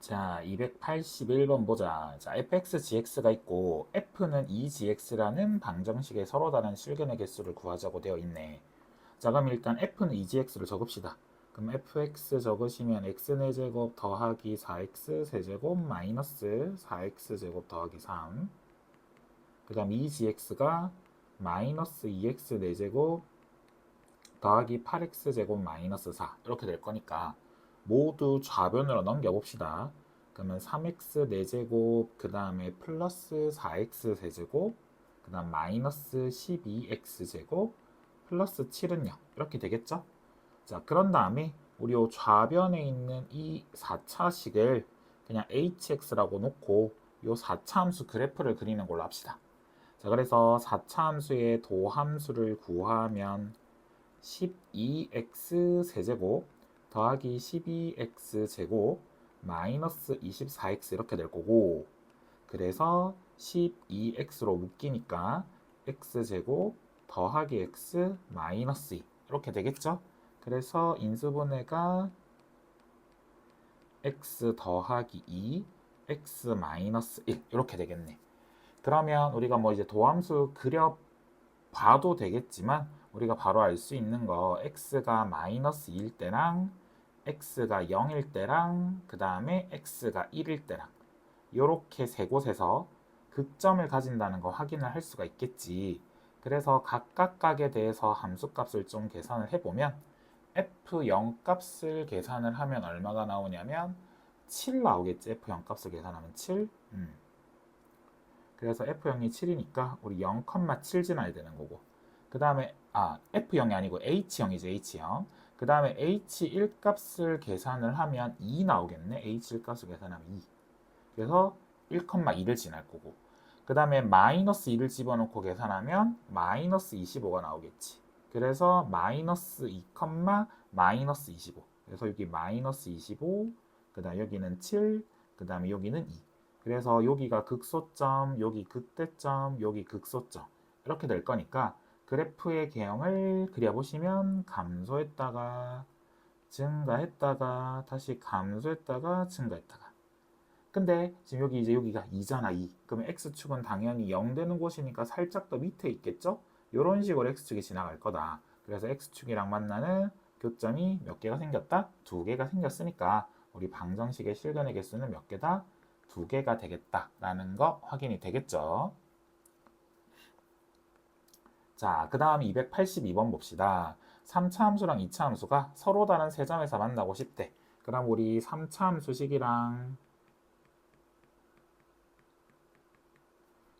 자, 281번 보자. 자, fxgx가 있고 f는 2gx라는 방정식의 서로 다른 실근의 개수를 구하자고 되어 있네. 자, 그럼 일단 f는 2gx를 적읍시다. 그럼 fx 적으시면 x 4제곱 더하기 4x 세제곱 마이너스 4x 제곱 더하기 3. 그 다음 2gx가 마이너스 2x 4제곱 더하기 8x 제곱 마이너스 4 이렇게 될 거니까 모두 좌변으로 넘겨봅시다. 그러면 3x 4제곱 그 다음에 플러스 4x 세제곱 그 다음 마이너스 12x 제곱 플러스 7은 0 이렇게 되겠죠? 자, 그런 다음에 우리 요 좌변에 있는 이 4차식을 그냥 hx라고 놓고 요 4차 함수 그래프를 그리는 걸로 합시다. 자, 그래서 4차 함수의 도함수를 구하면 12x 세제곱 더하기 12x 제곱 마이너스 24x 이렇게 될 거고, 그래서 12x로 묶이니까 x제곱 더하기 x 마이너스 2 이렇게 되겠죠? 그래서 인수분해가 x 더하기 2 x 마이너스 1 이렇게 되겠네. 그러면 우리가 뭐 이제 도함수 그려 봐도 되겠지만 우리가 바로 알 수 있는 거 x가 마이너스 2일 때랑 x가 0일 때랑 그 다음에 x가 1일 때랑 이렇게 세 곳에서 극점을 가진다는 거 확인을 할 수가 있겠지. 그래서 각각각에 대해서 함수값을 좀 계산을 해보면 f0 값을 계산을 하면 얼마가 나오냐면 7 나오겠지. f0 값을 계산하면 7. 그래서 f0이 7이니까 우리 0,7 지나야 되는 거고, 그 다음에 f0이 아니고 h0이죠. h0. 그 다음에 h1 값을 계산을 하면 2 나오겠네. h1 값을 계산하면 2. 그래서 1,2를 지날 거고, 그 다음에 마이너스 2를 집어넣고 계산하면 마이너스 25가 나오겠지. 그래서 마이너스 2, 마이너스 25. 그래서 여기 마이너스 25, 그 다음 여기는 7, 그 다음에 여기는 2. 그래서 여기가 극소점, 여기 극대점, 여기 극소점 이렇게 될 거니까 그래프의 개형을 그려보시면 감소했다가 증가했다가 다시 감소했다가 증가했다가. 근데 지금 여기 이제 여기가 2잖아 2. 그러면 x축은 당연히 0 되는 곳이니까 살짝 더 밑에 있겠죠? 이런 식으로 x축이 지나갈 거다. 그래서 x축이랑 만나는 교점이 몇 개가 생겼다? 2개가 생겼으니까 우리 방정식의 실근의 개수는 몇 개다? 2개가 되겠다라는 거 확인이 되겠죠? 자, 그 다음 282번 봅시다. 3차 함수랑 2차 함수가 서로 다른 세 점에서 만나고 싶대. 그럼 우리 3차 함수식이랑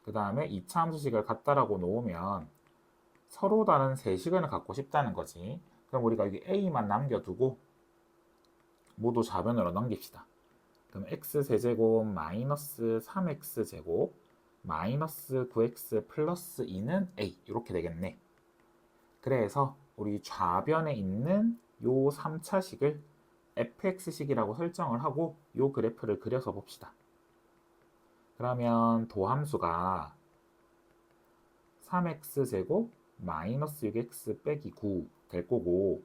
그 다음에 2차 함수식을 갖다라고 놓으면 서로 다른 세 식을 갖고 싶다는 거지. 그럼 우리가 여기 a만 남겨두고 모두 좌변으로 넘깁시다. 그럼 x세제곱 마이너스 3x제곱 마이너스 9x 플러스 2는 a 이렇게 되겠네. 그래서 우리 좌변에 있는 요 3차식을 fx식이라고 설정을 하고 요 그래프를 그려서 봅시다. 그러면 도함수가 3x제곱 마이너스 6x 빼기 9 될 거고,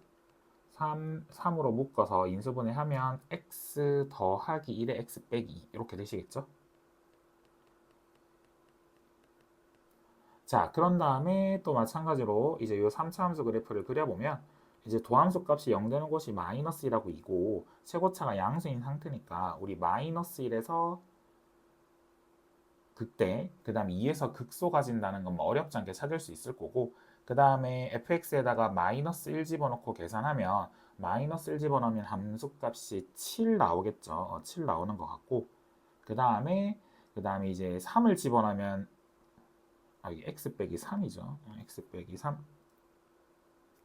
3으로 묶어서 인수분해하면 x 더하기 1에 x 빼기 2 이렇게 되시겠죠? 자, 그런 다음에 또 마찬가지로 이제 이 3차 함수 그래프를 그려보면 이제 도함수 값이 0 되는 곳이 마이너스 1하고 2고 최고차가 양수인 상태니까 우리 마이너스 1에서 극대, 그 다음에 2에서 극소 가진다는 건 뭐 어렵지 않게 찾을 수 있을 거고, 그 다음에 fx에다가 마이너스 1 집어넣고 계산하면 마이너스 1 집어넣으면 함수값이 7 나오겠죠. 7 나오는 것 같고, 그 다음에 이제 3을 집어넣으면 이게 x 빼기 3이죠. x 빼기 3,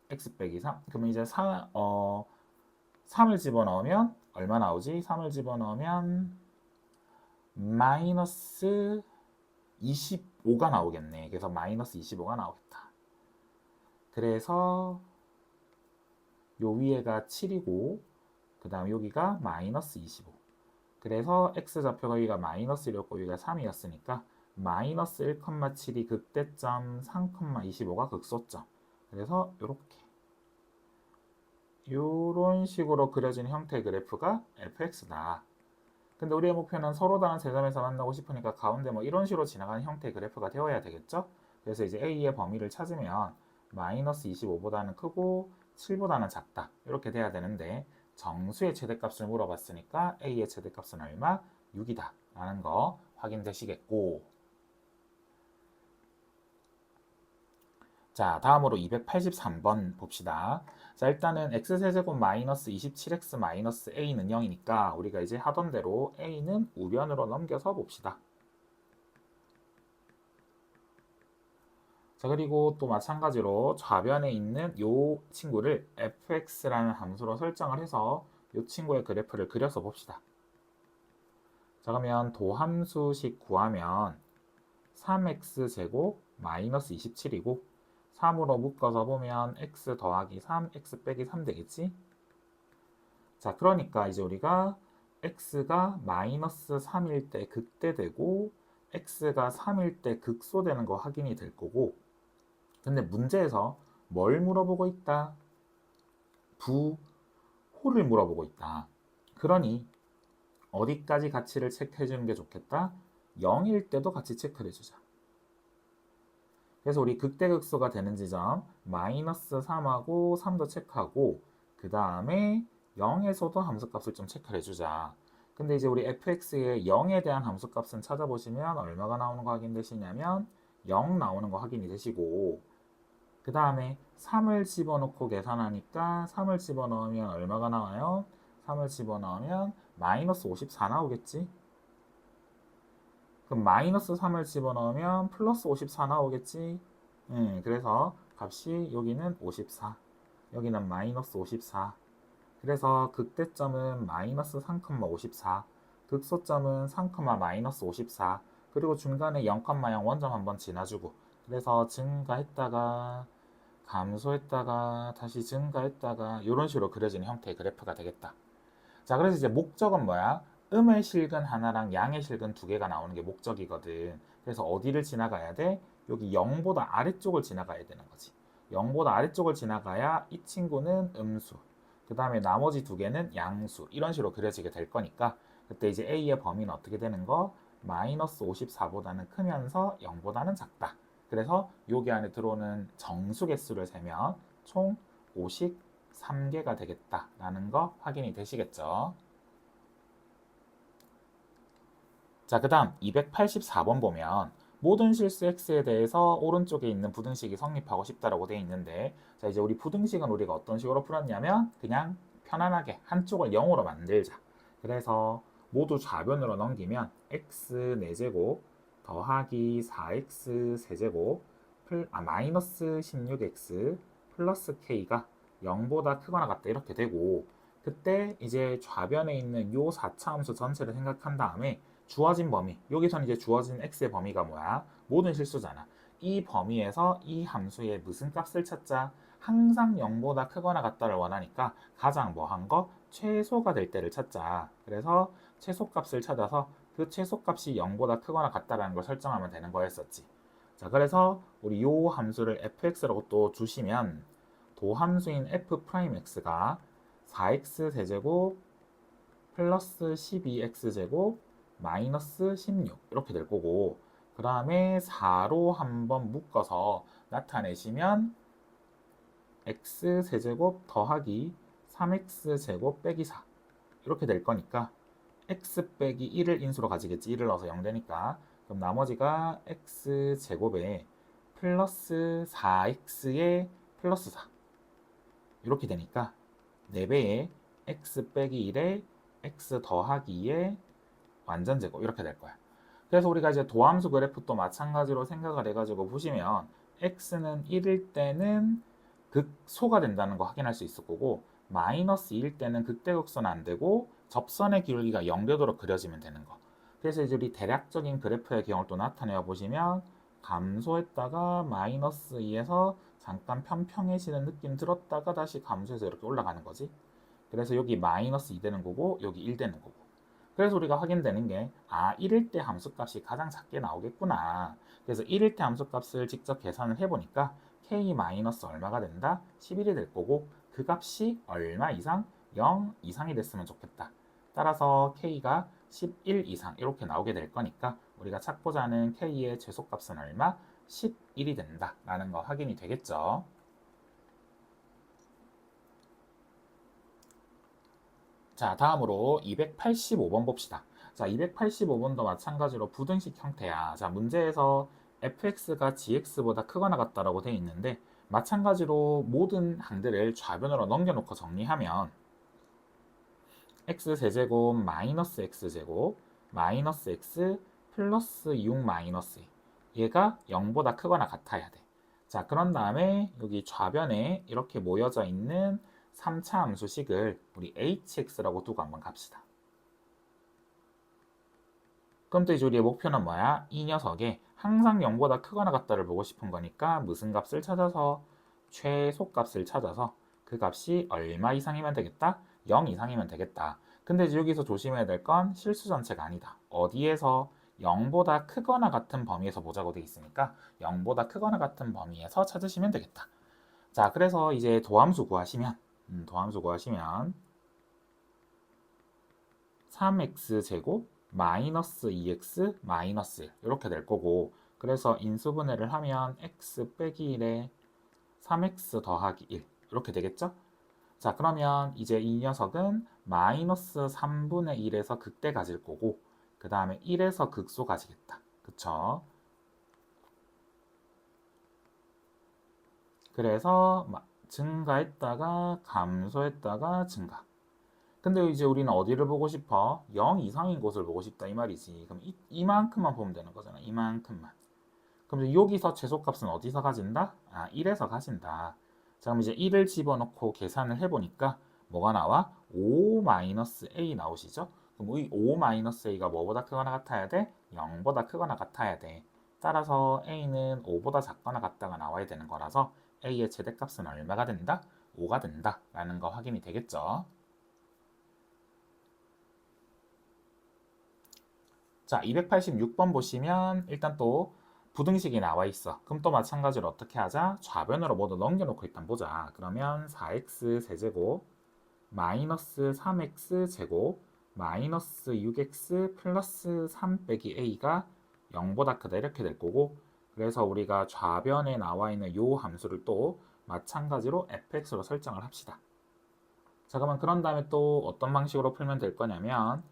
x 빼기 3. 그러면 이제 3을 집어넣으면 얼마 나오지? 3을 집어넣으면 마이너스 25가 나오겠네. 그래서 마이너스 25가 나오겠다. 그래서 요 위에가 7이고 그 다음 여기가 마이너스 25. 그래서 x좌표가 여기가 마이너스 1이었고 여기가 3이었으니까 마이너스 1,7이 극대점, 3,25가 극소점. 그래서 이런 식으로 그려진 형태의 그래프가 fx다. 근데 우리의 목표는 서로 다른 세 점에서 만나고 싶으니까 가운데 뭐 이런 식으로 지나가는 형태의 그래프가 되어야 되겠죠? 그래서 이제 A의 범위를 찾으면 마이너스 25보다는 크고 7보다는 작다. 이렇게 돼야 되는데 정수의 최대값을 물어봤으니까 A의 최대값은 얼마? 6이다. 라는 거 확인되시겠고, 자, 다음으로 283번 봅시다. 자, 일단은 x세제곱 마이너스 27x 마이너스 a는 0이니까 우리가 이제 하던 대로 a는 우변으로 넘겨서 봅시다. 자, 그리고 또 마찬가지로 좌변에 있는 요 친구를 fx라는 함수로 설정을 해서 요 친구의 그래프를 그려서 봅시다. 자, 그러면 도함수식 구하면 3x제곱 마이너스 27이고 3으로 묶어서 보면 x 더하기 3, x 빼기 3 되겠지? 자, 그러니까 이제 우리가 x가 마이너스 3일 때 극대되고 x가 3일 때 극소되는 거 확인이 될 거고, 근데 문제에서 뭘 물어보고 있다? 부호를 물어보고 있다. 그러니 어디까지 가치를 체크해 주는 게 좋겠다? 0일 때도 같이 체크를 해주자. 그래서 우리 극대극소가 되는 지점 마이너스 3하고 3도 체크하고 그 다음에 0에서도 함수값을 좀 체크를 해주자. 근데 이제 우리 fx의 0에 대한 함수값은 찾아보시면 얼마가 나오는 거 확인되시냐면 0 나오는 거 확인이 되시고, 그 다음에 3을 집어넣고 계산하니까 3을 집어넣으면 얼마가 나와요? 3을 집어넣으면 마이너스 54 나오겠지? 그럼 마이너스 3을 집어넣으면 플러스 54 나오겠지? 그래서 값이 여기는 54, 여기는 마이너스 54. 그래서 극대점은 마이너스 3,54, 극소점은 3, 마이너스 54, 그리고 중간에 0,0 원점 한번 지나주고, 그래서 증가했다가 감소했다가 다시 증가했다가 이런 식으로 그려지는 형태의 그래프가 되겠다. 자, 그래서 이제 목적은 뭐야? 음의 실근 하나랑 양의 실근 두 개가 나오는 게 목적이거든. 그래서 어디를 지나가야 돼? 여기 0보다 아래쪽을 지나가야 되는 거지. 0보다 아래쪽을 지나가야 이 친구는 음수, 그 다음에 나머지 두 개는 양수, 이런 식으로 그려지게 될 거니까 그때 이제 A의 범위는 어떻게 되는 거? 마이너스 54보다는 크면서 0보다는 작다. 그래서 여기 안에 들어오는 정수 개수를 세면 총 53개가 되겠다라는 거 확인이 되시겠죠? 자, 그 다음 284번 보면 모든 실수 x에 대해서 오른쪽에 있는 부등식이 성립하고 싶다라고 되어 있는데, 자, 이제 우리 부등식은 우리가 어떤 식으로 풀었냐면 그냥 편안하게 한쪽을 0으로 만들자. 그래서 모두 좌변으로 넘기면 x 4제곱 더하기 4x 세제곱 마이너스 16x 플러스 k가 0보다 크거나 같다 이렇게 되고, 그때 이제 좌변에 있는 요 4차 함수 전체를 생각한 다음에 주어진 범위, 여기서는 이제 주어진 x의 범위가 뭐야? 모든 실수잖아. 이 범위에서 이 함수의 무슨 값을 찾자? 항상 0보다 크거나 같다를 원하니까 가장 뭐한 거? 최소가 될 때를 찾자. 그래서 최소값을 찾아서 그 최소값이 0보다 크거나 같다라는 걸 설정하면 되는 거였었지. 자, 그래서 우리 요 함수를 fx라고 또 주시면 도함수인 f'x가 4x 세제곱 플러스 12x제곱 마이너스 16 이렇게 될 거고, 그 다음에 4로 한번 묶어서 나타내시면 x 세제곱 더하기 3x제곱 빼기 4 이렇게 될 거니까 x 빼기 1을 인수로 가지겠지. 1을 넣어서 0 되니까. 그럼 나머지가 x제곱에 플러스 4x에 플러스 4 이렇게 되니까 4배에 x 빼기 1에 x 더하기 2에 완전 제곱 이렇게 될 거야. 그래서 우리가 이제 도함수 그래프도 마찬가지로 생각을 해가지고 보시면 x는 1일 때는 극소가 된다는 거 확인할 수 있을 거고, 마이너스 2일 때는 극대극소는 안 되고 접선의 기울기가 0되도록 그려지면 되는 거. 그래서 이제 우리 대략적인 그래프의 경우를 또 나타내어 보시면 감소했다가 마이너스 2에서 잠깐 평평해지는 느낌 들었다가 다시 감소해서 이렇게 올라가는 거지. 그래서 여기 마이너스 2 되는 거고 여기 1 되는 거고. 그래서 우리가 확인되는 게 1일 때 함수값이 가장 작게 나오겠구나. 그래서 1일 때 함수값을 직접 계산을 해보니까 k 마이너스 얼마가 된다? 11이 될 거고, 그 값이 얼마 이상? 0 이상이 됐으면 좋겠다. 따라서 k가 11 이상 이렇게 나오게 될 거니까 우리가 찾고자 하는 K의 최소값은 얼마? 11이 된다 라는 거 확인이 되겠죠. 자, 다음으로 285번 봅시다. 자, 285번도 마찬가지로 부등식 형태야. 자, 문제에서 fx가 gx보다 크거나 같다라고 되어 있는데 마찬가지로 모든 항들을 좌변으로 넘겨놓고 정리하면 x세제곱 마이너스 x제곱 마이너스 x 플러스 6 마이너스 얘가 0보다 크거나 같아야 돼. 자, 그런 다음에 여기 좌변에 이렇게 모여져 있는 3차 함수식을 우리 hx라고 두고 한번 갑시다. 그럼 또 이제 우리의 목표는 뭐야? 이 녀석에 항상 0보다 크거나 같다를 보고 싶은 거니까 무슨 값을 찾아서 최소값을 찾아서 그 값이 얼마 이상이면 되겠다? 0 이상이면 되겠다. 근데 이제 여기서 조심해야 될 건 실수 전체가 아니다. 어디에서 0보다 크거나 같은 범위에서 보자고 돼 있으니까 0보다 크거나 같은 범위에서 찾으시면 되겠다. 자, 그래서 이제 도함수 구하시면 3x제곱 마이너스 2x 마이너스 1 이렇게 될 거고 그래서 인수분해를 하면 x 빼기 1에 3x 더하기 1 이렇게 되겠죠? 자, 그러면 이제 이 녀석은 마이너스 3분의 1에서 극대 가질 거고 그 다음에 1에서 극소 가지겠다. 그쵸? 그래서 증가했다가 감소했다가 증가. 근데 이제 우리는 어디를 보고 싶어? 0 이상인 곳을 보고 싶다 이 말이지. 그럼 이만큼만 보면 되는 거잖아. 이만큼만. 그럼 이제 여기서 최소값은 어디서 가진다? 1에서 가진다. 자, 그럼 이제 1을 집어넣고 계산을 해보니까 뭐가 나와? 5-a 나오시죠? 그럼 이 5-a가 뭐보다 크거나 같아야 돼? 0보다 크거나 같아야 돼. 따라서 a는 5보다 작거나 같다가 나와야 되는 거라서 a의 최대값은 얼마가 된다? 5가 된다 라는 거 확인이 되겠죠. 자, 286번 보시면 일단 또 부등식이 나와 있어. 그럼 또 마찬가지로 어떻게 하자? 좌변으로 모두 넘겨놓고 일단 보자. 그러면 4x 세제곱 마이너스 3x 제곱 마이너스 6x 플러스 3 빼기 a가 0보다 크다 이렇게 될 거고 그래서 우리가 좌변에 나와 있는 요 함수를 또 마찬가지로 fx로 설정을 합시다. 자, 그러면 그런 다음에 또 어떤 방식으로 풀면 될 거냐면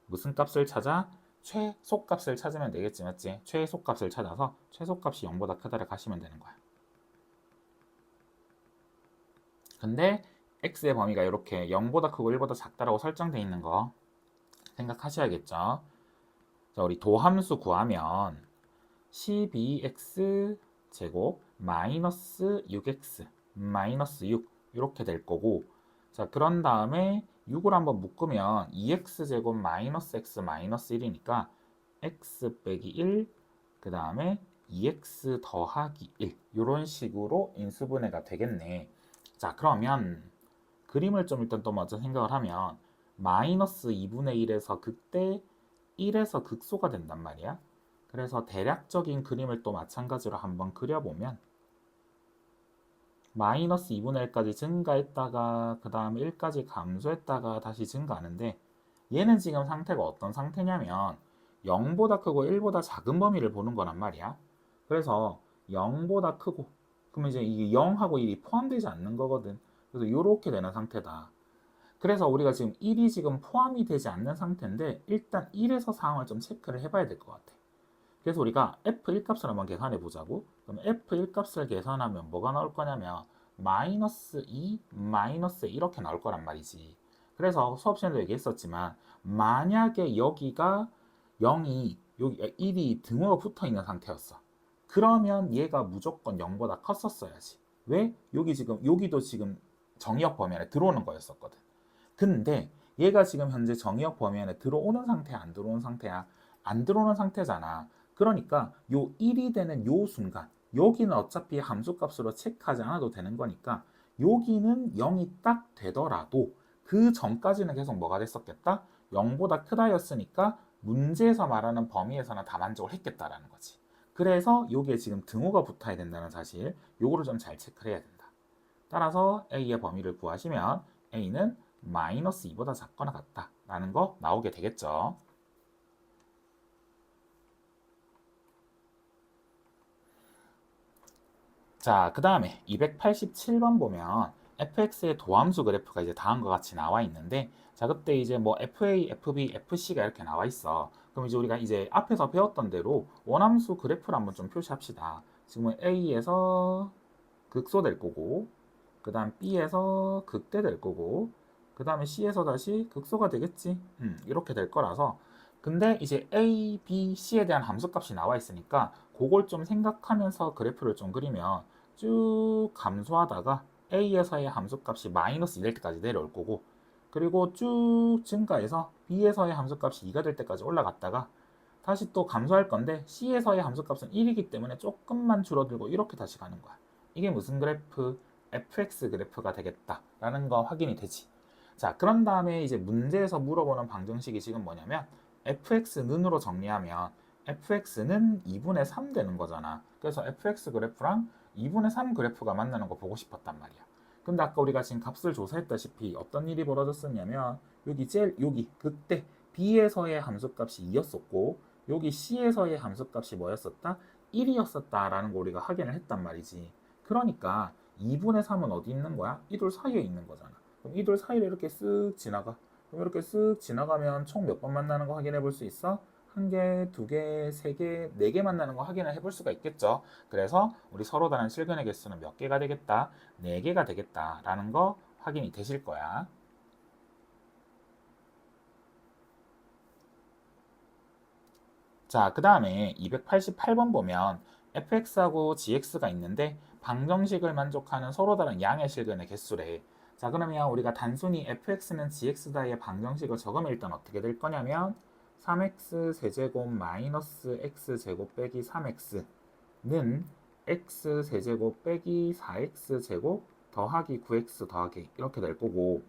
무슨 값을 찾아? 최소값을 찾으면 되겠지, 맞지? 최소값을 찾아서 최소값이 0보다 크다를 가시면 되는 거야. 근데 x의 범위가 이렇게 0보다 크고 1보다 작다라고 설정되어 있는 거 생각하셔야겠죠. 자, 우리 도함수 구하면 12x 제곱 마이너스 6x 마이너스 6 이렇게 될 거고 자, 그런 다음에 6을 한번 묶으면 2x제곱 마이너스 x 마이너스 1이니까 x 빼기 1, 그 다음에 2x 더하기 1 이런 식으로 인수분해가 되겠네. 자, 그러면 그림을 좀 일단 또 먼저 생각을 하면 마이너스 2분의 1에서 극대 1에서 극소가 된단 말이야. 그래서 대략적인 그림을 또 마찬가지로 한번 그려보면 마이너스 2분의 1까지 증가했다가 그 다음에 1까지 감소했다가 다시 증가하는데 얘는 지금 상태가 어떤 상태냐면 0보다 크고 1보다 작은 범위를 보는 거란 말이야. 그래서 0보다 크고 그러면 이제 이게 0하고 1이 포함되지 않는 거거든. 그래서 이렇게 되는 상태다. 그래서 우리가 지금 1이 지금 포함이 되지 않는 상태인데 일단 1에서 상황을 좀 체크를 해봐야 될 것 같아. 그래서 우리가 f1 값을 한번 계산해 보자고. 그럼 f1 값을 계산하면 뭐가 나올 거냐면 마이너스 2, 마이너스 이렇게 나올 거란 말이지. 그래서 수업 시간에도 얘기했었지만 만약에 여기가 0이 여기 1이 등호가 붙어 있는 상태였어. 그러면 얘가 무조건 0보다 컸었어야지. 왜? 여기도 지금 정의역 범위 안에 들어오는 거였었거든. 근데 얘가 지금 현재 정의역 범위 안에 들어오는 상태야, 안 들어오는 상태야? 안 들어오는 상태잖아. 그러니까 요 1이 되는 요 순간 여기는 어차피 함수값으로 체크하지 않아도 되는 거니까 여기는 0이 딱 되더라도 그 전까지는 계속 뭐가 됐었겠다? 0보다 크다였으니까 문제에서 말하는 범위에서는 다 만족을 했겠다라는 거지. 그래서 여기에 지금 등호가 붙어야 된다는 사실 요거를 좀 잘 체크를 해야 된다. 따라서 A의 범위를 구하시면 A는 마이너스 2보다 작거나 같다라는 거 나오게 되겠죠. 자, 그 다음에 287번 보면 fx의 도함수 그래프가 이제 다음과 같이 나와 있는데, 자, 그때 이제 뭐 fa, fb, fc가 이렇게 나와 있어. 그럼 이제 우리가 이제 앞에서 배웠던 대로 원함수 그래프를 한번 좀 표시합시다. 지금은 a에서 극소될 거고, 그 다음 b에서 극대될 거고, 그 다음에 c에서 다시 극소가 되겠지. 이렇게 될 거라서. 근데 이제 a, b, c에 대한 함수값이 나와 있으니까 그걸 좀 생각하면서 그래프를 좀 그리면 쭉 감소하다가 a에서의 함수값이 마이너스 2 될 때까지 내려올 거고, 그리고 쭉 증가해서 b에서의 함수값이 2가 될 때까지 올라갔다가 다시 또 감소할 건데 c에서의 함수값은 1이기 때문에 조금만 줄어들고 이렇게 다시 가는 거야. 이게 무슨 그래프? fx 그래프가 되겠다라는 거 확인이 되지. 자, 그런 다음에 이제 문제에서 물어보는 방정식이 지금 뭐냐면 fx는으로 정리하면 fx는 2분의 3 되는 거잖아. 그래서 fx 그래프랑 2분의 3 그래프가 만나는 거 보고 싶었단 말이야. 근데 아까 우리가 지금 값을 조사했다시피 어떤 일이 벌어졌었냐면 여기 그때 b에서의 함수값이 2였었고 여기 c에서의 함수값이 뭐였었다? 1이었었다라는 거 우리가 확인을 했단 말이지. 그러니까 2분의 3은 어디 있는 거야? 이 둘 사이에 있는 거잖아. 그럼 이 둘 사이를 이렇게 쓱 지나가. 그럼 이렇게 쓱 지나가면 총 몇 번 만나는 거 확인해 볼 수 있어? 한 개, 두 개, 세 개, 네 개 만나는 거 확인을 해볼 수가 있겠죠. 그래서 우리 서로 다른 실근의 개수는 몇 개가 되겠다? 네 개가 되겠다라는 거 확인이 되실 거야. 자, 그 다음에 288번 보면 fx하고 gx가 있는데 방정식을 만족하는 서로 다른 양의 실근의 개수래. 자, 그러면 우리가 단순히 fx는 gx다의 방정식을 적으면 일단 어떻게 될 거냐면 3x 세제곱 마이너스 x제곱 빼기 3x는 x 세제곱 빼기 4x제곱 더하기 9x 더하기 이렇게 될 거고,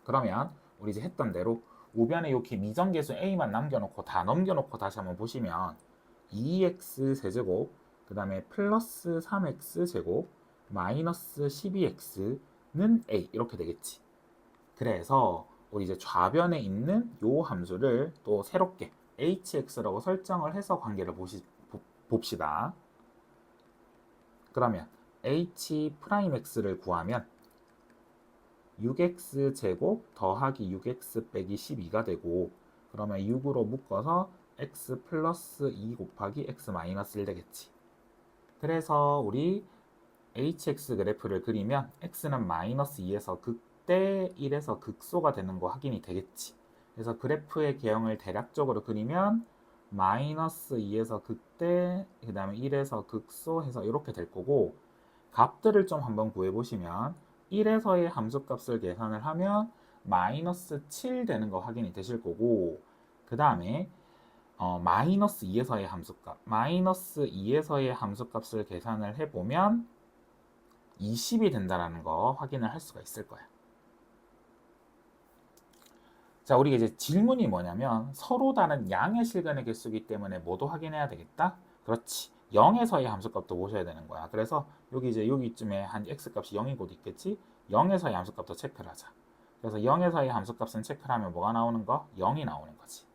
그러면 우리 이제 했던 대로 우변에 이렇게 미정계수 a만 남겨놓고 다 넘겨놓고 다시 한번 보시면 2x 세제곱 그 다음에 플러스 3x 제곱 마이너스 12x는 a 이렇게 되겠지. 그래서 우리 이제 좌변에 있는 요 함수를 또 새롭게 hx라고 설정을 해서 관계를 봅시다. 그러면 h'x를 구하면 6x 제곱 더하기 6x 빼기 12가 되고, 그러면 6으로 묶어서 x 플러스 2 곱하기 x 마이너스 1 되겠지. 그래서 우리 hx 그래프를 그리면 x는 마이너스 2에서 극대 1에서 극소가 되는 거 확인이 되겠지. 그래서 그래프의 개형을 대략적으로 그리면 마이너스 2에서 극대 그 다음에 1에서 극소 해서 이렇게 될 거고, 값들을 좀 한번 구해보시면 1에서의 함수값을 계산을 하면 마이너스 7 되는 거 확인이 되실 거고, 그 다음에 마이너스 2에서의 함수값 마이너스 2에서의 함수값을 계산을 해보면 20이 된다는 거 확인을 할 수가 있을 거야. 자, 우리가 이제 질문이 뭐냐면 서로 다른 양의 실근의 개수이기 때문에 뭐도 확인해야 되겠다? 그렇지. 0에서의 함수값도 보셔야 되는 거야. 그래서 여기 이제 여기쯤에 한 x값이 0이 곧 있겠지? 0에서의 함수값도 체크를 하자. 그래서 0에서의 함수값은 체크를 하면 뭐가 나오는 거? 0이 나오는 거지.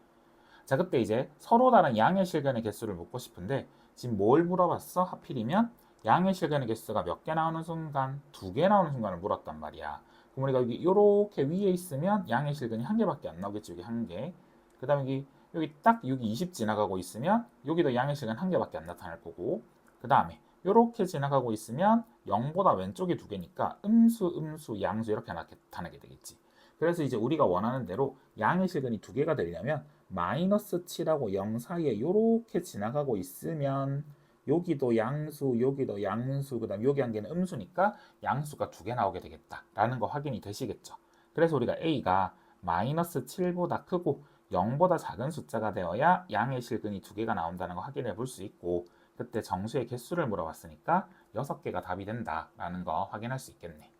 자, 그때 이제 서로 다른 양의 실근의 개수를 묻고 싶은데 지금 뭘 물어봤어? 하필이면 양의 실근의 개수가 몇 개 나오는 순간? 2개 나오는 순간을 물었단 말이야. 그럼 우리가 여기 이렇게 위에 있으면 양의 실근이 한 개밖에 안 나오겠지. 여기 한 개. 그 다음에 여기 딱 여기 20 지나가고 있으면 여기도 양의 실근 한 개밖에 안 나타날 거고, 그 다음에 이렇게 지나가고 있으면 0보다 왼쪽이 2개니까 음수, 양수 이렇게 나타나게 되겠지. 그래서 이제 우리가 원하는 대로 양의 실근이 2개가 되려면 마이너스 7하고 0 사이에 이렇게 지나가고 있으면 여기도 양수, 여기도 양수, 그 다음 여기 한 개는 음수니까 양수가 2개 나오게 되겠다라는 거 확인이 되시겠죠. 그래서 우리가 A가 마이너스 7보다 크고 0보다 작은 숫자가 되어야 양의 실근이 2개가 나온다는 거 확인해 볼 수 있고, 그때 정수의 개수를 물어봤으니까 6개가 답이 된다라는 거 확인할 수 있겠네.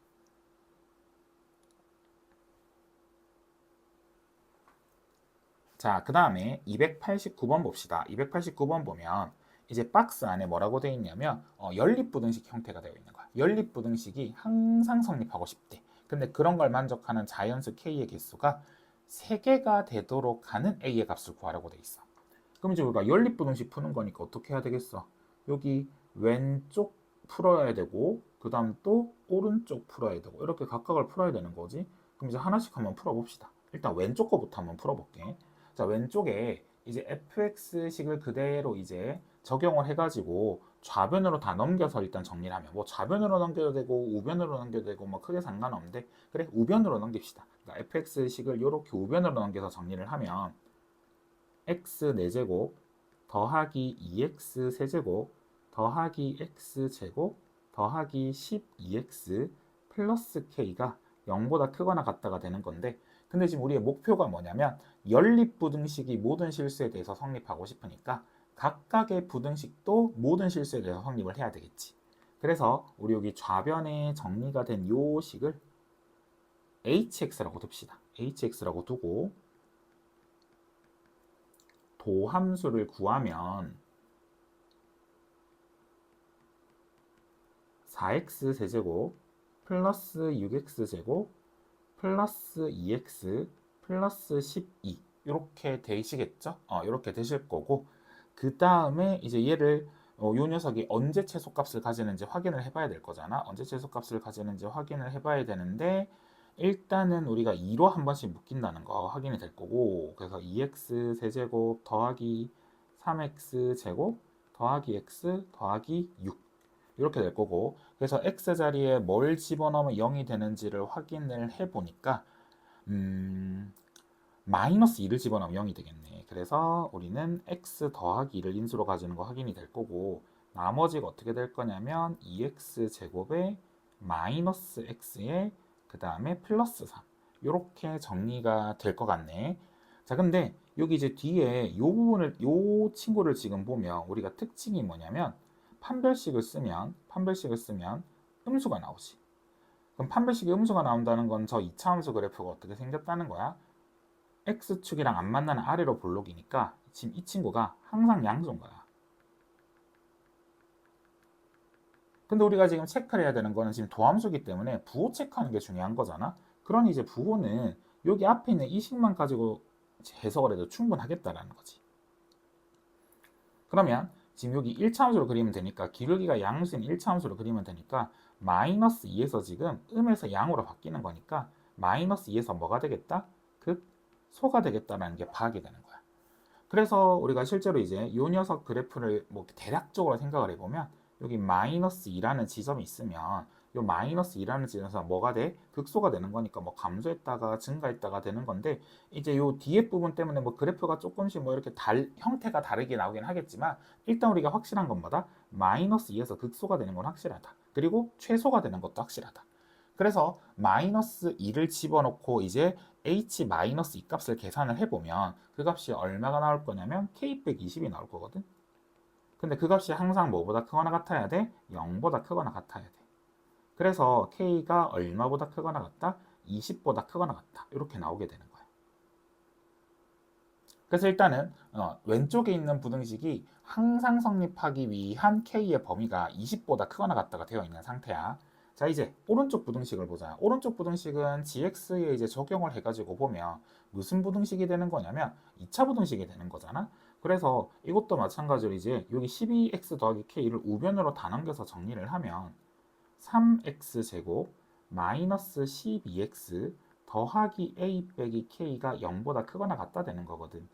자, 그 다음에 289번 봅시다. 289번 보면 이제 박스 안에 뭐라고 되어 있냐면 연립부등식 형태가 되어 있는 거야. 연립부등식이 항상 성립하고 싶대. 근데 그런 걸 만족하는 자연수 K의 개수가 3개가 되도록 하는 A의 값을 구하라고 돼 있어. 그럼 이제 우리가 연립부등식 푸는 거니까 어떻게 해야 되겠어? 여기 왼쪽 풀어야 되고 그 다음 또 오른쪽 풀어야 되고 이렇게 각각을 풀어야 되는 거지. 그럼 이제 하나씩 한번 풀어봅시다. 일단 왼쪽 거부터 한번 풀어볼게. 자, 왼쪽에 이제 fx식을 그대로 이제 적용을 해가지고 좌변으로 다 넘겨서 일단 정리를 하면 뭐 좌변으로 넘겨도 되고 우변으로 넘겨도 되고 뭐 크게 상관없는데 그래 우변으로 넘깁시다. 그러니까 fx식을 이렇게 우변으로 넘겨서 정리를 하면 x 4제곱 더하기 2x 세제곱 더하기 x제곱 더하기 12x 플러스 k가 0보다 크거나 같다가 되는 건데 근데 지금 우리의 목표가 뭐냐면 연립부등식이 모든 실수에 대해서 성립하고 싶으니까 각각의 부등식도 모든 실수에 대해서 성립을 해야 되겠지. 그래서 우리 여기 좌변에 정리가 된 요 식을 hx라고 둡시다. hx라고 두고 도함수를 구하면 4x 세제곱 플러스 6x 제곱 플러스 2x 플러스 12 이렇게 되시겠죠? 이렇게 되실 거고 그 다음에 이제 얘를 요 녀석이 언제 최소값을 가지는지 확인을 해봐야 될 거잖아. 언제 최소값을 가지는지 확인을 해봐야 되는데 일단은 우리가 2로 한 번씩 묶인다는 거 확인이 될 거고 그래서 2x 세제곱 더하기 3x 제곱 더하기 x 더하기 6 이렇게 될 거고 그래서 x 자리에 뭘 집어넣으면 0이 되는지를 확인을 해보니까 마이너스 2를 집어넣으면 0이 되겠네. 그래서 우리는 x 더하기 2를 인수로 가지는 거 확인이 될 거고 나머지가 어떻게 될 거냐면 2x 제곱에 마이너스 x에 그 다음에 플러스 3 이렇게 정리가 될 것 같네. 자 근데 여기 이제 뒤에 요 부분을 요 친구를 지금 보면 우리가 특징이 뭐냐면 판별식을 쓰면 음수가 나오지. 그럼 판별식에 음수가 나온다는 건 저 2차 함수 그래프가 어떻게 생겼다는 거야? x축이랑 안 만나는 아래로 볼록이니까 지금 이 친구가 항상 양수인 거야. 근데 우리가 지금 체크를 해야 되는 거는 지금 도함수기 때문에 부호 체크하는 게 중요한 거잖아. 그러니 이제 부호는 여기 앞에 있는 이 식만 가지고 해석을 해도 충분하겠다라는 거지. 그러면 지금 여기 1차 함수로 그리면 되니까 기울기가 양수인 1차 함수로 그리면 되니까 마이너스 2에서 지금 음에서 양으로 바뀌는 거니까 마이너스 2에서 뭐가 되겠다? 극소가 되겠다라는 게 파악이 되는 거야. 그래서 우리가 실제로 이제 이 녀석 그래프를 뭐 대략적으로 생각을 해보면 여기 마이너스 2라는 지점이 있으면 이 마이너스 2라는 지점에서 뭐가 돼? 극소가 되는 거니까 뭐 감소했다가 증가했다가 되는 건데 이제 요 뒤에 부분 때문에 뭐 그래프가 조금씩 뭐 이렇게 형태가 다르게 나오긴 하겠지만 일단 우리가 확실한 건 뭐다? 마이너스 2에서 극소가 되는 건 확실하다. 그리고 최소가 되는 것도 확실하다. 그래서 마이너스 2를 집어넣고 이제 h 마이너스 2 값을 계산을 해보면 그 값이 얼마가 나올 거냐면 k 빼기 20이 나올 거거든. 근데 그 값이 항상 뭐보다 크거나 같아야 돼? 0보다 크거나 같아야 돼. 그래서 k가 얼마보다 크거나 같다? 20보다 크거나 같다. 이렇게 나오게 되는 거야. 그래서 일단은 왼쪽에 있는 부등식이 항상 성립하기 위한 k의 범위가 20보다 크거나 같다가 되어 있는 상태야. 자 이제 오른쪽 부등식을 보자. 오른쪽 부등식은 gx에 이제 적용을 해가지고 보면 무슨 부등식이 되는 거냐면 2차 부등식이 되는 거잖아. 그래서 이것도 마찬가지로 이제 여기 12x 더하기 k를 우변으로 다 넘겨서 정리를 하면 3x 제곱 마이너스 12x 더하기 a 빼기 k가 0보다 크거나 같다 되는 거거든.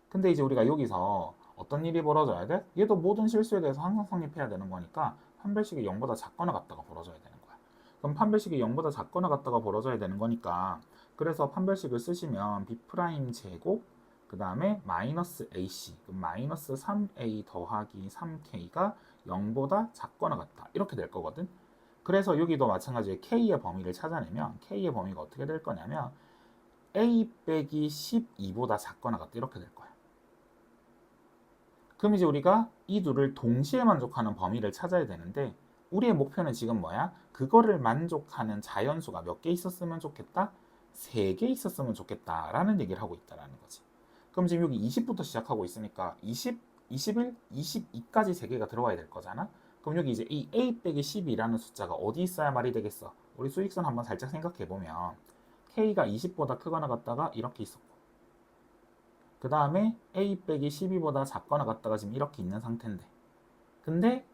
근데 이제 우리가 여기서 어떤 일이 벌어져야 돼? 얘도 모든 실수에 대해서 항상 성립해야 되는 거니까 판별식이 0보다 작거나 같다가 벌어져야 되는 거야. 그럼 판별식이 0보다 작거나 같다가 벌어져야 되는 거니까 그래서 판별식을 쓰시면 b' 제곱 그 다음에 마이너스 ac 그럼 마이너스 3a 더하기 3k가 0보다 작거나 같다 이렇게 될 거거든. 그래서 여기도 마찬가지로 k의 범위를 찾아내면 k의 범위가 어떻게 될 거냐면 a 빼기 12보다 작거나 같다 이렇게 될 거야. 그럼 이제 우리가 이 둘을 동시에 만족하는 범위를 찾아야 되는데 우리의 목표는 지금 뭐야? 그거를 만족하는 자연수가 몇 개 있었으면 좋겠다? 3개 있었으면 좋겠다라는 얘기를 하고 있다는 거지. 그럼 지금 여기 20부터 시작하고 있으니까 20, 21, 22까지 3개가 들어와야 될 거잖아? 그럼 여기 이제 이 a 빼기 12라는 숫자가 어디 있어야 말이 되겠어? 우리 수직선 한번 살짝 생각해보면 k가 20보다 크거나 같다가 이렇게 있었고 그 다음에 a 빼기 12보다 작거나 같다가 지금 이렇게 있는 상태인데 근데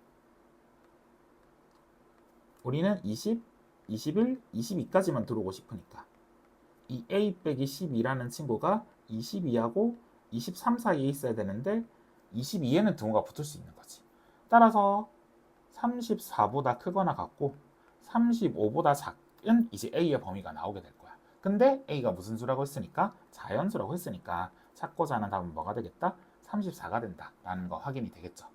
우리는 20, 21, 22까지만 들어오고 싶으니까 이 a 빼기 12라는 친구가 22하고 23 사이에 있어야 되는데 22에는 등호가 붙을 수 있는 거지. 따라서 34보다 크거나 같고 35보다 작은 이제 a의 범위가 나오게 될 거야. 근데 a가 무슨 수라고 했으니까 자연수라고 했으니까 찾고자 하는 답은 뭐가 되겠다? 34가 된다 라는 거 확인이 되겠죠.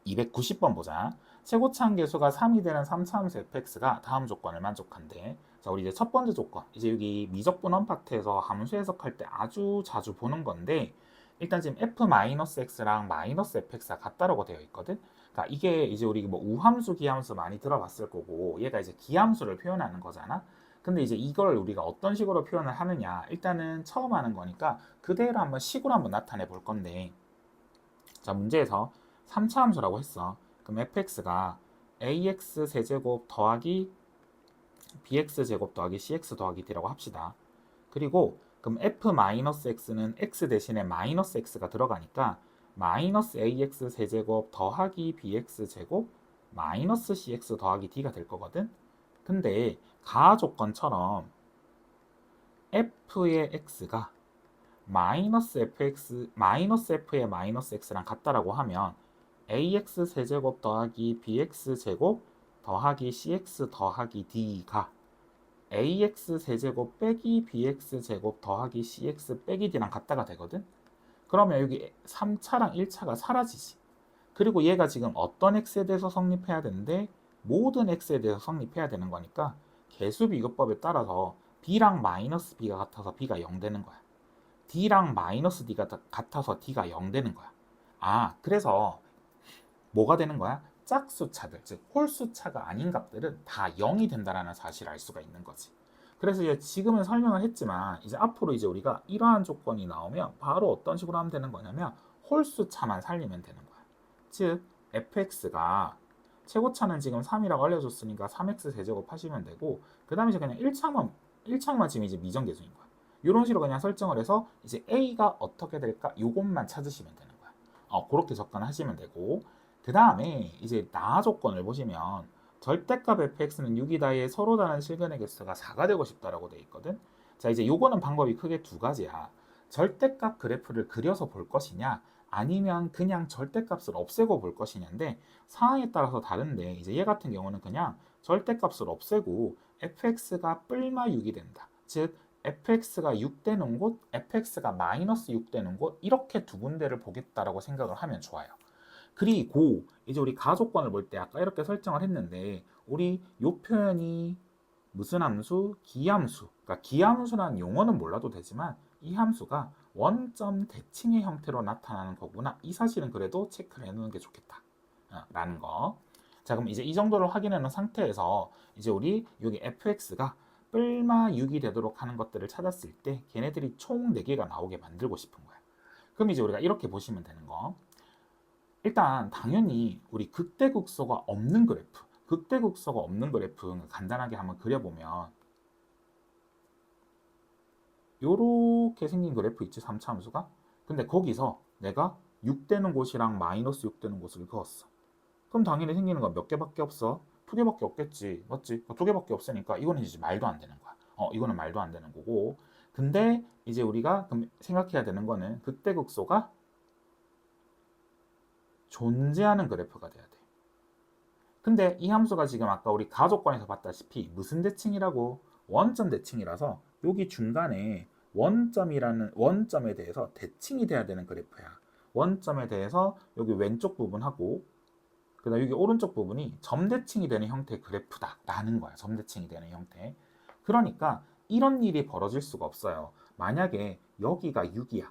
290번 보자. 최고차 함계수가 3이 되는 3차함수 fx가 다음 조건을 만족한대. 자, 우리 이제 첫 번째 조건. 이제 여기 미적분원 파트에서 함수 해석할 때 아주 자주 보는 건데, 일단 지금 f-x랑 -fx가 같다라고 되어 있거든. 그러니까 이게 이제 우리 뭐 우함수, 기함수 많이 들어봤을 거고, 얘가 이제 기함수를 표현하는 거잖아. 근데 이제 이걸 우리가 어떤 식으로 표현을 하느냐. 일단은 처음 하는 거니까 그대로 한번 식으로 한번 나타내 볼 건데, 자, 문제에서 3차 함수라고 했어. 그럼 fx가 ax 세제곱 더하기 bx 제곱 더하기 cx 더하기 d라고 합시다. 그리고 그럼 f-x는 x 대신에 마이너스 x가 들어가니까 마이너스 ax 세제곱 더하기 bx 제곱 마이너스 cx 더하기 d가 될 거거든. 근데 가하 조건처럼 f의 x가 마이너스 f의 마이너스 x랑 같다라고 하면 ax 세제곱 더하기 bx 제곱 더하기 cx 더하기 d가 ax 세제곱 빼기 bx 제곱 더하기 cx 빼기 d랑 같다가 되거든. 그러면 여기 3차랑 1차가 사라지지. 그리고 얘가 지금 어떤 x에 대해서 성립해야 되는데 모든 x에 대해서 성립해야 되는 거니까 개수비교법에 따라서 b랑 마이너스 b가 같아서 b가 0 되는 거야. d랑 마이너스 d가 같아서 d가 0 되는 거야. 아, 그래서 뭐가 되는 거야? 짝수차들, 즉 홀수차가 아닌 값들은 다 0이 된다는 사실을 알 수가 있는 거지. 그래서 이제 지금은 설명을 했지만 이제 앞으로 이제 우리가 이러한 조건이 나오면 바로 어떤 식으로 하면 되는 거냐면 홀수차만 살리면 되는 거야. 즉 fx가 최고차는 지금 3이라고 알려줬으니까 3x 세제곱 하시면 되고, 그 다음에 이제 그냥 1창만 지금 이제 미정계수인 거야. 이런 식으로 그냥 설정을 해서 이제 a가 어떻게 될까 요것만 찾으시면 되는 거야. 그렇게 접근하시면 되고, 그 다음에 이제 나하 조건을 보시면 절대값 fx는 6이다에 서로 다른 실근의 개수가 4가 되고 싶다라고 되어 있거든. 자, 이제 요거는 방법이 크게 두 가지야. 절대값 그래프를 그려서 볼 것이냐, 아니면 그냥 절대값을 없애고 볼 것이냐인데 상황에 따라서 다른데, 이제 얘 같은 경우는 그냥 절대값을 없애고 fx가 뿔마 6이 된다. 즉 fx가 6 되는 곳, fx가 마이너스 6 되는 곳, 이렇게 두 군데를 보겠다라고 생각을 하면 좋아요. 그리고 이제 우리 가조건을 볼 때 아까 이렇게 설정을 했는데, 우리 요 표현이 무슨 함수? 기함수. 그러니까 기함수라는 용어는 몰라도 되지만 이 함수가 원점 대칭의 형태로 나타나는 거구나. 이 사실은 그래도 체크를 해놓는 게 좋겠다. 라는 거. 자, 그럼 이제 이 정도를 확인해 놓은 상태에서 이제 우리 여기 fx가 뿔마 6이 되도록 하는 것들을 찾았을 때 걔네들이 총 4개가 나오게 만들고 싶은 거야. 그럼 이제 우리가 이렇게 보시면 되는 거. 일단 당연히 우리 극대극소가 없는 그래프 간단하게 한번 그려보면 요렇게 생긴 그래프 있지, 3차 함수가. 근데 거기서 내가 6 되는 곳이랑 마이너스 6 되는 곳을 그었어. 그럼 당연히 생기는 건 몇 개밖에 없어? 2개밖에 없겠지, 맞지? 2개밖에 없으니까 이거는 이제 말도 안 되는 거야. 이거는 말도 안 되는 거고. 근데 이제 우리가 그럼 생각해야 되는 거는 극대극소가 존재하는 그래프가 돼야 돼. 근데 이 함수가 지금 아까 우리 가조건에서 봤다시피 무슨 대칭이라고? 원점 대칭이라서 여기 중간에 원점에 대해서 대칭이 돼야 되는 그래프야. 원점에 대해서 여기 왼쪽 부분하고 그다음 여기 오른쪽 부분이 점대칭이 되는 형태의 그래프다 라는 거야. 점대칭이 되는 형태. 그러니까 이런 일이 벌어질 수가 없어요. 만약에 여기가 6이야.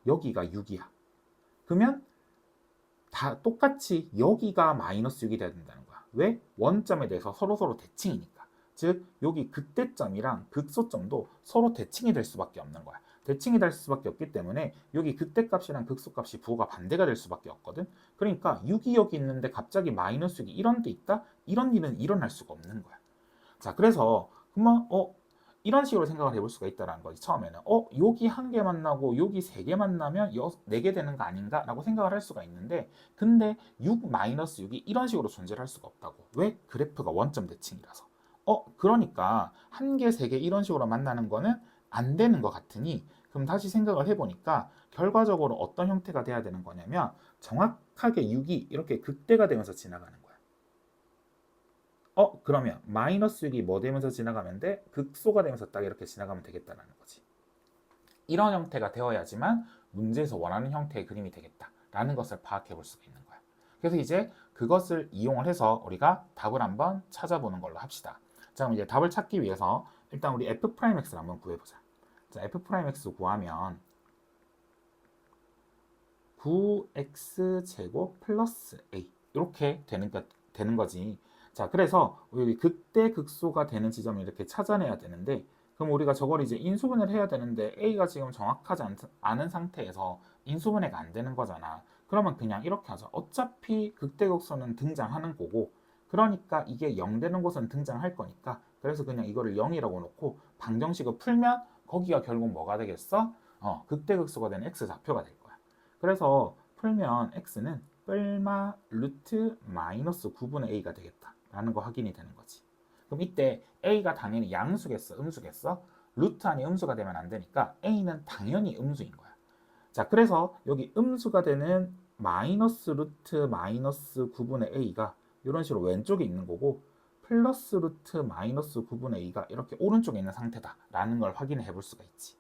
여기가 6이야. 그러면 다 똑같이 여기가 마이너스 6이 돼야 된다는 거야. 왜? 원점에 대해서 서로서로 대칭이니까. 즉 여기 극대점이랑 극소점도 서로 대칭이 될 수밖에 없는 거야. 대칭이 될 수밖에 없기 때문에 여기 극대값이랑 극소값이 부호가 반대가 될 수밖에 없거든. 그러니까 6이 여기 있는데 갑자기 마이너스 6이 이런 데 있다? 이런 일은 일어날 수가 없는 거야. 자, 그래서 그러면 이런 식으로 생각을 해볼 수가 있다는 거지. 처음에는 여기 한 개 만나고 여기 세 개 만나면 네 개 되는 거 아닌가? 라고 생각을 할 수가 있는데 근데 6 마이너스 6이 이런 식으로 존재할 수가 없다고. 왜? 그래프가 원점 대칭이라서. 그러니까 한 개, 세 개 이런 식으로 만나는 거는 안 되는 것 같으니 그럼 다시 생각을 해보니까 결과적으로 어떤 형태가 돼야 되는 거냐면 정확하게 6이 이렇게 극대가 되면서 지나가는 거야. 그러면 마이너스 6이 뭐 되면서 지나가면 돼? 극소가 되면서 딱 이렇게 지나가면 되겠다는 거지. 이런 형태가 되어야지만 문제에서 원하는 형태의 그림이 되겠다라는 것을 파악해 볼 수가 있는 거야. 그래서 이제 그것을 이용을 해서 우리가 답을 한번 찾아보는 걸로 합시다. 자, 그럼 이제 답을 찾기 위해서 일단 우리 f'x를 한번 구해보자. 자, f'x 구하면 9x제곱 플러스 a 이렇게 되는 거지. 자, 그래서 여기 극대 극소가 되는 지점을 이렇게 찾아내야 되는데 그럼 우리가 저걸 이제 인수분해를 해야 되는데 a가 지금 정확하지 않은 상태에서 인수분해가 안 되는 거잖아. 그러면 그냥 이렇게 하자. 어차피 극대 극소는 등장하는 거고 그러니까 이게 0 되는 곳은 등장할 거니까 그래서 그냥 이거를 0이라고 놓고 방정식을 풀면 거기가 결국 뭐가 되겠어? 극대 극소가 되는 x 좌표가 될 거야. 그래서 풀면 x는 뿔마 루트 마이너스 9분의 a가 되겠다라는 거 확인이 되는 거지. 그럼 이때 a가 당연히 양수겠어, 음수겠어? 루트 안이 음수가 되면 안 되니까 a는 당연히 음수인 거야. 자, 그래서 여기 음수가 되는 마이너스 루트 마이너스 9분의 a가 이런 식으로 왼쪽에 있는 거고 플러스 루트 마이너스 9분의 a가 이렇게 오른쪽에 있는 상태다라는 걸 확인해 볼 수가 있지.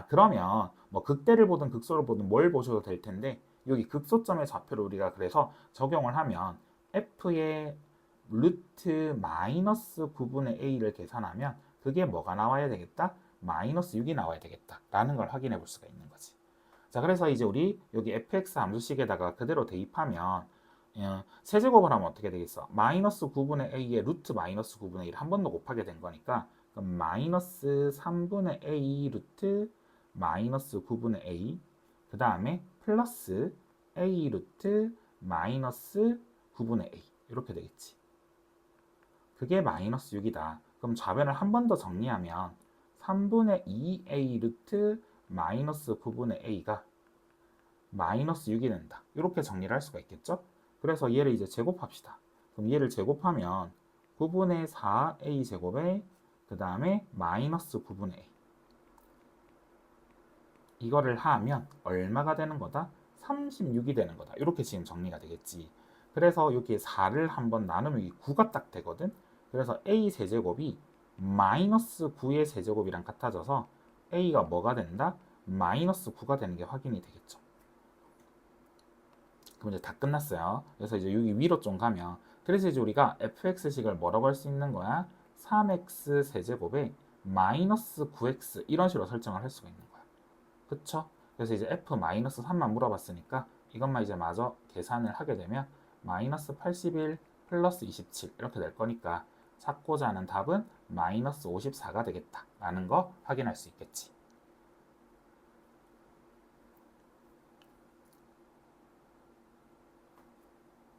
그러면 뭐 극대를 보든 극소를 보든 뭘 보셔도 될 텐데 여기 극소점의 좌표를 우리가 그래서 적용을 하면 f의 루트 마이너스 9분의 a를 계산하면 그게 뭐가 나와야 되겠다? 마이너스 6이 나와야 되겠다 라는 걸 확인해 볼 수가 있는 거지. 자, 그래서 이제 우리 여기 fx 함수식에다가 그대로 대입하면 세제곱을 하면 어떻게 되겠어? 마이너스 9분의 a에 루트 마이너스 9분의 1 한 번 더 곱하게 된 거니까 그럼 마이너스 3분의 a 루트 마이너스 9분의 a 그 다음에 플러스 a 루트 마이너스 9분의 a 이렇게 되겠지. 그게 마이너스 6이다. 그럼 좌변을 한 번 더 정리하면 3분의 2a 루트 마이너스 9분의 a가 마이너스 6이 된다. 이렇게 정리를 할 수가 있겠죠? 그래서 얘를 이제 제곱합시다. 그럼 얘를 제곱하면 9분의 4a 제곱에 그 다음에 마이너스 9분의 a 이거를 하면 얼마가 되는 거다? 36이 되는 거다. 이렇게 지금 정리가 되겠지. 그래서 여기에 4를 한번 나누면 여기 9가 딱 되거든. 그래서 a 세제곱이 마이너스 9의 세제곱이랑 같아져서 a가 뭐가 된다? 마이너스 9가 되는 게 확인이 되겠죠. 그럼 이제 다 끝났어요. 그래서 이제 여기 위로 좀 가면 그래서 이제 우리가 fx식을 뭐라고 할 수 있는 거야? 3x 세제곱에 마이너스 9x 이런 식으로 설정을 할 수가 있는 거야. 그쵸? 그래서 이제 f-3만 물어봤으니까 이것만 이제 마저 계산을 하게 되면 마이너스 81 플러스 27 이렇게 될 거니까 찾고자 하는 답은 마이너스 54가 되겠다라는 거 확인할 수 있겠지.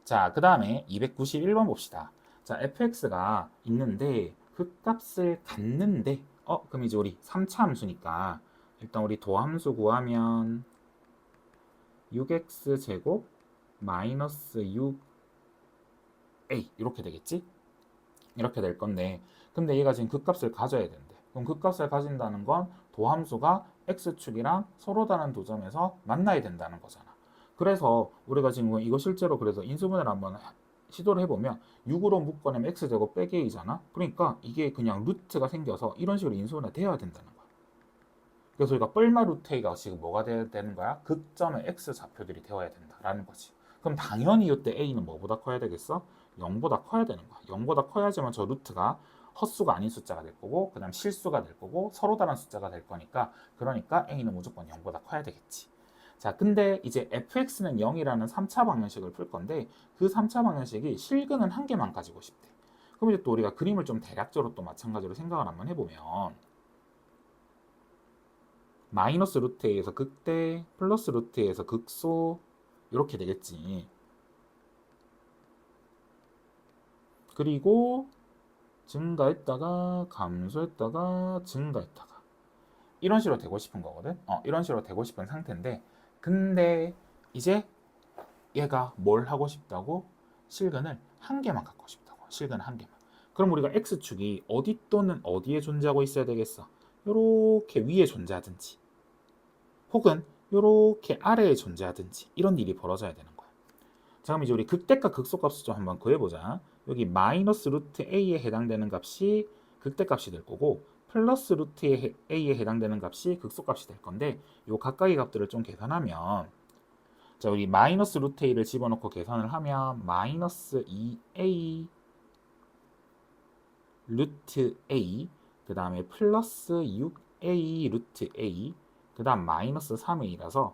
자, 그 다음에 291번 봅시다. 자, fx가 있는데 그 값을 갖는데 그럼 이제 우리 3차 함수니까 일단 우리 도함수 구하면 6x 제곱 마이너스 6a 이렇게 되겠지? 이렇게 될 건데 근데 얘가 지금 그 값을 가져야 된대. 그럼 그 값을 가진다는 건 도함수가 x축이랑 서로 다른 도점에서 만나야 된다는 거잖아. 그래서 우리가 지금 이거 실제로 그래서 인수분해를 한번 시도를 해보면 6으로 묶어내면 x제곱 빼기 a잖아. 그러니까 이게 그냥 루트가 생겨서 이런 식으로 인수분해 되어야 된다는 거야. 그래서 우리가 뿔마 루트 a가 지금 뭐가 돼야 되는 거야? 극점의 x 좌표들이 되어야 된다라는 거지. 그럼 당연히 이때 a는 뭐보다 커야 되겠어? 0보다 커야 되는 거야. 0보다 커야지만 저 루트가 헛수가 아닌 숫자가 될 거고 그 다음 실수가 될 거고 서로 다른 숫자가 될 거니까 그러니까 a는 무조건 0보다 커야 되겠지. 자, 근데 이제 fx는 0이라는 3차 방정식을 풀 건데 그 3차 방정식이 실근은 한 개만 가지고 싶대. 그럼 이제 또 우리가 그림을 좀 대략적으로 또 마찬가지로 생각을 한번 해보면 마이너스 루트 a에서 극대 플러스 루트 a에서 극소 이렇게 되겠지. 그리고 증가했다가 감소했다가 증가했다가 이런 식으로 되고 싶은 거거든. 이런 식으로 되고 싶은 상태인데 근데 이제 얘가 뭘 하고 싶다고? 실근을 한 개만 갖고 싶다고. 실근 한 개만. 그럼 우리가 x축이 어디 또는 어디에 존재하고 있어야 되겠어? 요렇게 위에 존재하든지 혹은 요렇게 아래에 존재하든지 이런 일이 벌어져야 되는 거야. 자, 그럼 이제 우리 극대값 극소값을 좀 한번 구해보자. 여기 마이너스 루트 a에 해당되는 값이 극대값이 될 거고 플러스 루트 a에 해당되는 값이 극소값이 될 건데 요 각각의 값들을 좀 계산하면 자, 우리 마이너스 루트 a를 집어넣고 계산을 하면 마이너스 2a 루트 a 그 다음에 플러스 6a 루트 a 그 다음 마이너스 3a라서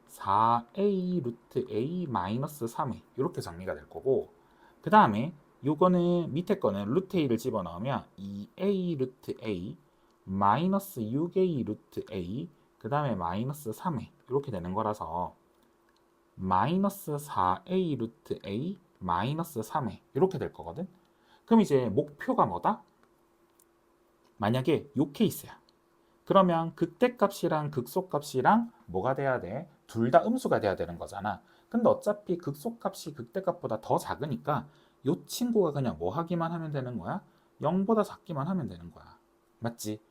4a 루트 a 마이너스 3a 이렇게 정리가 될 거고 그 다음에 요거는 밑에 거는 루트 a를 집어넣으면 2a 루트 a 마이너스 6a 루트 a 그 다음에 마이너스 3a 이렇게 되는 거라서 마이너스 4a 루트 a 마이너스 3a 이렇게 될 거거든. 그럼 이제 목표가 뭐다? 만약에 요 케이스야. 그러면 극대값이랑 극소값이랑 뭐가 돼야 돼? 둘 다 음수가 돼야 되는 거잖아. 근데 어차피 극소값이 극대값보다 더 작으니까 요 친구가 그냥 뭐 하기만 하면 되는 거야? 0보다 작기만 하면 되는 거야. 맞지?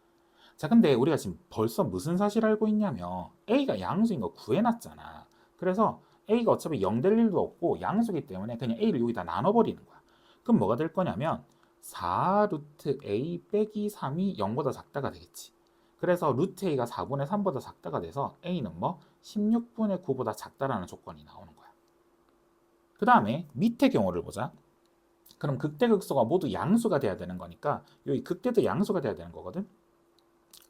자, 근데 우리가 지금 벌써 무슨 사실 알고 있냐면 A가 양수인 거 구해놨잖아. 그래서 A가 어차피 0 될 일도 없고 양수기 때문에 그냥 A를 여기다 나눠버리는 거야. 그럼 뭐가 될 거냐면 4 루트 A 빼기 3이 0보다 작다가 되겠지. 그래서 루트 A가 4분의 3보다 작다가 돼서 A는 뭐 16분의 9보다 작다라는 조건이 나오는 거야. 그 다음에 밑에 경우를 보자. 그럼 극대 극소가 모두 양수가 돼야 되는 거니까 여기 극대도 양수가 돼야 되는 거거든.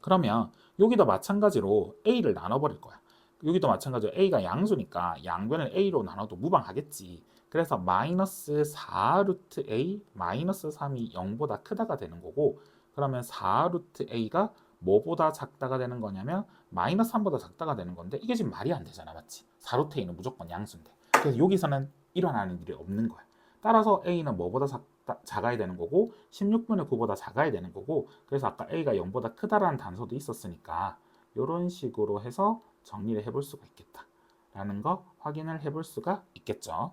그러면 여기도 마찬가지로 a를 나눠버릴 거야. 여기도 마찬가지로 a가 양수니까 양변을 a로 나눠도 무방하겠지. 그래서 마이너스 4 루트 a 마이너스 3이 0보다 크다가 되는 거고 그러면 4 루트 a가 뭐보다 작다가 되는 거냐면 마이너스 3보다 작다가 되는 건데 이게 지금 말이 안 되잖아. 맞지? 4 루트 a는 무조건 양수인데 그래서 여기서는 일어나는 일이 없는 거야. 따라서 a는 뭐보다 작아야 되는 거고 16분의 9보다 작아야 되는 거고 그래서 아까 a가 0보다 크다라는 단서도 있었으니까 이런 식으로 해서 정리를 해볼 수가 있겠다 라는 거 확인을 해볼 수가 있겠죠.